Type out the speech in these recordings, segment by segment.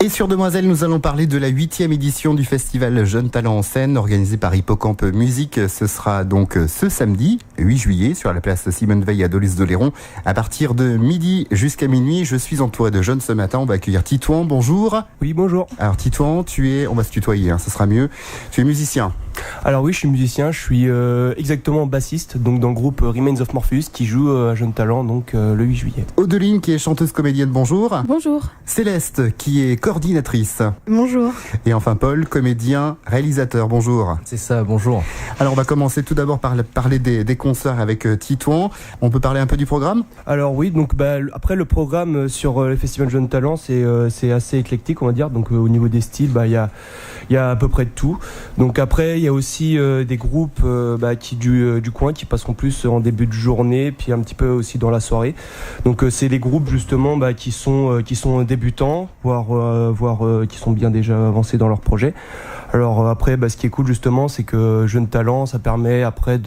Et sur Demoiselles, nous allons parler de la 8e édition du festival Jeunes Talents en Scène, organisé par Hippocampe Musique. Ce sera donc ce samedi, 8 juillet, sur la place Simone Veil à Dolius-d'Oléron, à partir de midi jusqu'à minuit. Je suis entouré de jeunes ce matin. On va accueillir Titouan. Bonjour. Oui, bonjour. Alors Titouan, on va se tutoyer, ce sera mieux. Tu es musicien. Alors oui, je suis musicien, je suis exactement bassiste donc dans le groupe Remains of Morpheus qui joue à Jeunes Talents donc le 8 juillet. Odeline qui est chanteuse comédienne, bonjour. Bonjour. Céleste qui est coordinatrice. Bonjour. Et enfin Paul, comédien, réalisateur, bonjour. C'est ça, bonjour. Alors on va commencer tout d'abord par parler des concerts avec Titouan. On peut parler un peu du programme ? Alors oui, donc après le programme sur le festival Jeunes Talents c'est assez éclectique on va dire, donc au niveau des styles il y a à peu près de tout. Donc après il y a aussi des groupes qui du coin qui passeront plus en début de journée puis un petit peu aussi dans la soirée. Donc c'est des groupes justement qui sont débutants voire qui sont bien déjà avancés dans leur projet. Alors après ce qui est cool justement c'est que Jeunes Talents ça permet après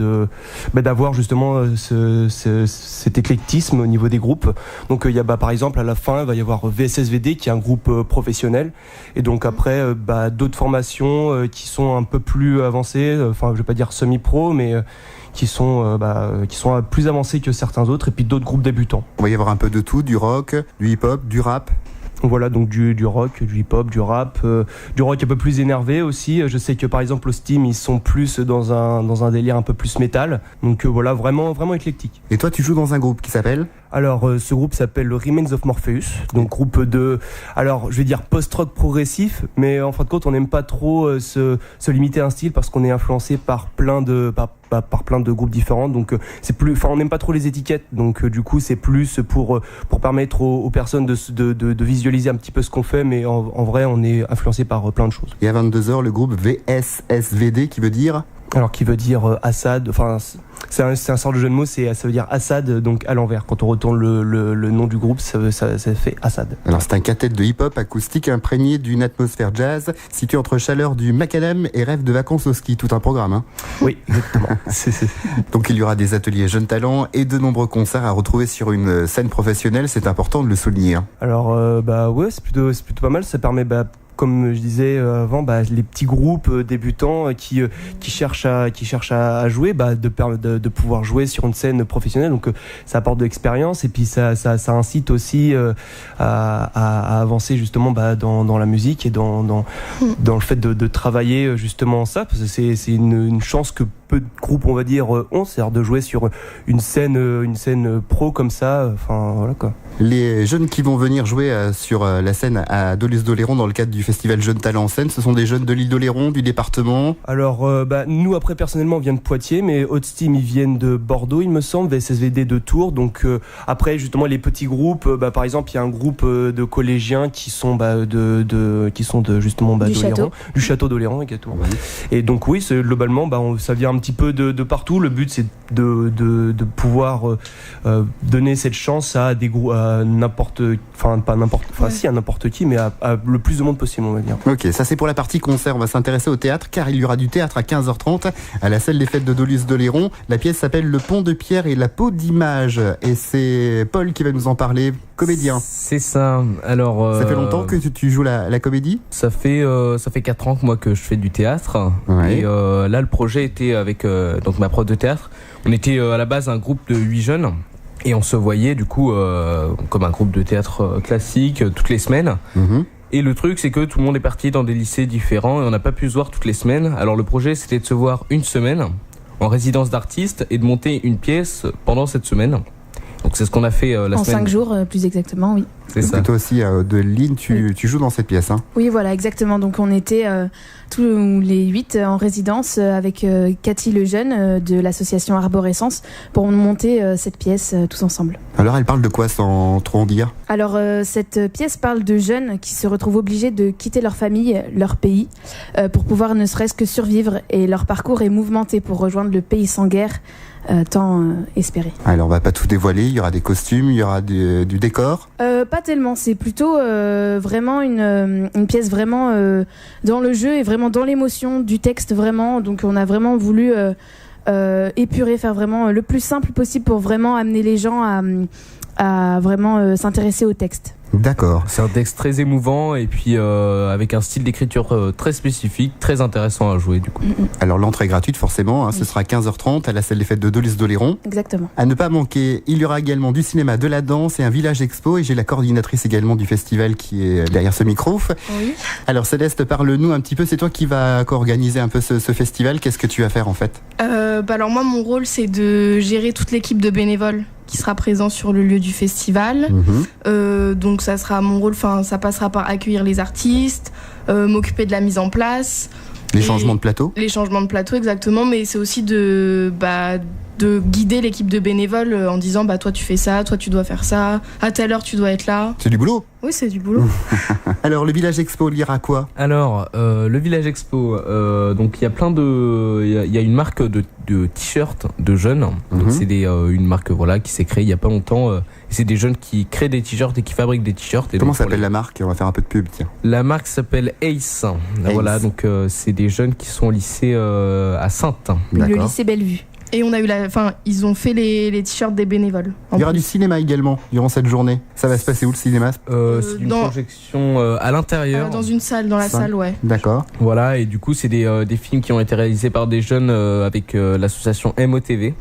d'avoir justement cet éclectisme au niveau des groupes. Donc il y a par exemple à la fin il va y avoir VSSVD qui est un groupe professionnel et donc après d'autres formations qui sont un peu plus avancées, enfin je vais pas dire semi-pro mais qui sont plus avancés que certains autres et puis d'autres groupes débutants. On va y avoir un peu de tout, du rock, du hip-hop, du rap. Voilà, donc du rock, du hip-hop, du rap, du rock un peu plus énervé aussi. Je sais que par exemple au Steam, ils sont plus dans un délire un peu plus métal. Donc voilà, vraiment éclectique. Et toi, tu joues dans un groupe qui s'appelle ? Alors ce groupe s'appelle le Remains of Morpheus, donc groupe alors je vais dire post-rock progressif, mais en fin de compte on n'aime pas trop se limiter à un style parce qu'on est influencé par plein de groupes différents, donc on n'aime pas trop les étiquettes, donc du coup c'est plus pour permettre aux personnes de visualiser un petit peu ce qu'on fait, mais en vrai on est influencé par plein de choses. Et à 22h le groupe VSSVD qui veut dire ? Alors qui veut dire Assad, enfin c'est un sort de jeu de mots, ça veut dire Assad donc à l'envers. Quand on retourne le nom du groupe, ça fait Assad. Alors c'est un quintet de hip-hop acoustique imprégné d'une atmosphère jazz, situé entre chaleur du macadam et rêve de vacances au ski, tout un programme. Hein. Oui, exactement. Donc il y aura des ateliers Jeunes Talents et de nombreux concerts à retrouver sur une scène professionnelle, c'est important de le souligner. Hein. Alors ouais, c'est plutôt pas mal, ça permet comme je disais avant, les petits groupes débutants qui cherchent à jouer, de pouvoir jouer sur une scène professionnelle. Donc ça apporte de l'expérience et puis ça incite aussi à avancer justement dans la musique et dans le fait de travailler justement ça, parce que c'est une chance que peu de groupes on va dire ont, c'est-à-dire de jouer sur une scène pro comme ça. Enfin voilà quoi. Les jeunes qui vont venir jouer sur la scène à Dolius-d'Oléron dans le cadre du festival Jeunes Talents en Scène, ce sont des jeunes de l'île d'Oléron, du département. Alors nous après personnellement on vient de Poitiers, mais Hot Steam ils viennent de Bordeaux il me semble, VSSVD de Tours. Donc après justement les petits groupes, par exemple il y a un groupe de collégiens qui sont justement du château d'Oléron exactement. Ouais. Et donc oui c'est globalement ça vient un petit peu de partout. Le but c'est de pouvoir donner cette chance à des groupes, à n'importe qui, mais à le plus de monde possible on va dire. Ok, ça c'est pour la partie concert. On va s'intéresser au théâtre car il y aura du théâtre à 15h30 à la salle des fêtes de Dolius-d'Oléron. La pièce s'appelle Le Pont de Pierre et la peau d'image et c'est Paul qui va nous en parler, comédien. C'est ça. Alors ça fait longtemps que tu joues la comédie ? Ça fait 4 ans que je fais du théâtre. Ouais. Et là le projet était avec donc ma prof de théâtre. On était à la base un groupe de 8 jeunes. Et on se voyait du coup comme un groupe de théâtre classique toutes les semaines. Mmh. Et le truc c'est que tout le monde est parti dans des lycées différents et on n'a pas pu se voir toutes les semaines. Alors le projet c'était de se voir une semaine en résidence d'artiste et de monter une pièce pendant cette semaine. Donc c'est ce qu'on a fait la semaine. En 5 jours plus exactement, oui. C'est ça. Toi aussi, Odeline, tu joues dans cette pièce. Hein. Oui, voilà, exactement. Donc on était tous les 8 en résidence avec Cathy Lejeune de l'association Arborescence pour monter cette pièce tous ensemble. Alors elle parle de quoi sans trop en dire ? Alors cette pièce parle de jeunes qui se retrouvent obligés de quitter leur famille, leur pays, pour pouvoir ne serait-ce que survivre, et leur parcours est mouvementé pour rejoindre le pays sans guerre tant espéré. Alors on va pas tout dévoiler, il y aura des costumes, il y aura du décor. Pas tellement, c'est plutôt vraiment une pièce vraiment dans le jeu et vraiment dans l'émotion du texte vraiment. Donc on a vraiment voulu épurer, faire vraiment le plus simple possible pour vraiment amener les gens à vraiment s'intéresser au texte. D'accord. C'est un texte très émouvant et puis avec un style d'écriture très spécifique, très intéressant à jouer du coup. Alors l'entrée est gratuite forcément, ce sera à 15h30 à la salle des fêtes de Dolius-d'Oléron. Exactement. À ne pas manquer, il y aura également du cinéma, de la danse et un village expo, et j'ai la coordinatrice également du festival qui est derrière ce micro. Oui. Alors Céleste, parle-nous un petit peu, c'est toi qui vas co-organiser un peu ce festival, qu'est-ce que tu vas faire en fait? Alors moi mon rôle c'est de gérer toute l'équipe de bénévoles qui sera présent sur le lieu du festival. Donc ça sera mon rôle, ça passera par accueillir les artistes, m'occuper de la mise en place. Les changements de plateau? Les changements de plateau, exactement, mais c'est aussi de guider l'équipe de bénévoles en disant toi tu fais ça, toi tu dois faire ça, à telle heure tu dois être là. C'est du boulot? Oui, c'est du boulot. Alors le village expo lira quoi? Alors le village expo, donc il y a plein de, il y a une marque de t-shirts de jeunes. Donc c'est une marque qui s'est créée il y a pas longtemps. C'est des jeunes qui créent des t-shirts et qui fabriquent des t-shirts. Et comment s'appelle la marque? On va faire un peu de pub, tiens. La marque s'appelle Ace. Voilà, donc c'est des jeunes qui sont au lycée à Saintes. Le lycée Bellevue. Et on a eu ils ont fait les t-shirts des bénévoles. Il y aura du cinéma également durant cette journée. Ça va se passer où le cinéma? C'est une projection à l'intérieur. Dans une salle, dans la salle, ouais. D'accord. Voilà, et du coup c'est des films qui ont été réalisés par des jeunes avec l'association MOTV.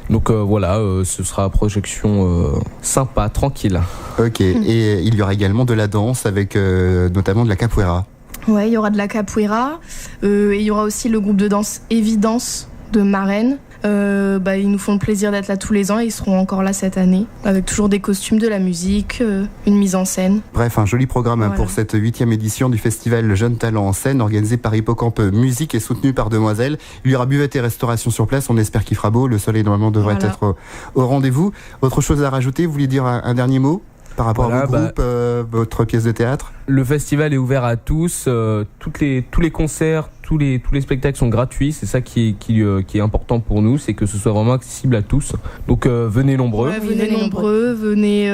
Donc voilà, ce sera projection sympa, tranquille. Ok, et il y aura également de la danse avec notamment de la capoeira. Ouais, il y aura de la capoeira. Et il y aura aussi le groupe de danse Évidence de Marraine. Ils nous font le plaisir d'être là tous les ans et ils seront encore là cette année avec toujours des costumes, de la musique, une mise en scène. Bref, un joli programme pour cette 8e édition du festival Jeunes Talents en Scène organisé par Hippocampe Musique et soutenu par Demoiselle. Il y aura buvette et restauration sur place, on espère qu'il fera beau, le soleil normalement devrait être au rendez-vous. Autre chose à rajouter, vous vouliez dire un dernier mot par rapport à vos groupes, votre pièce de théâtre? Le festival est ouvert à tous, tous les concerts, tous les spectacles sont gratuits, c'est ça qui est important pour nous, c'est que ce soit vraiment accessible à tous. Donc venez nombreux. Ouais, venez nombreux, venez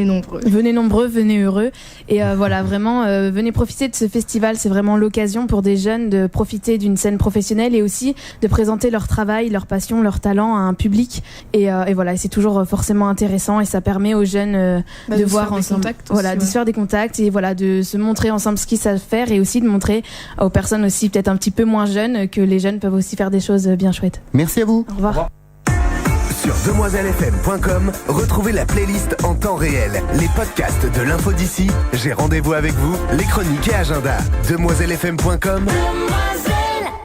nombreux. Venez nombreux, venez heureux. Et vraiment, venez profiter de ce festival. C'est vraiment l'occasion pour des jeunes de profiter d'une scène professionnelle et aussi de présenter leur travail, leur passion, leur talent à un public. Et voilà, c'est toujours forcément intéressant et ça permet aux jeunes de voir ensemble, de se faire des contacts et de se montrer ensemble ce qu'ils savent faire et aussi de montrer aux personnes aussi peut-être un petit peu moins jeunes que les jeunes peuvent aussi faire des choses bien chouettes. Merci à vous. Au revoir. Sur demoiselefm.com, retrouvez la playlist en temps réel, les podcasts de l'info d'ici, j'ai rendez-vous avec vous, les chroniques et agenda. Demoiselefm.com.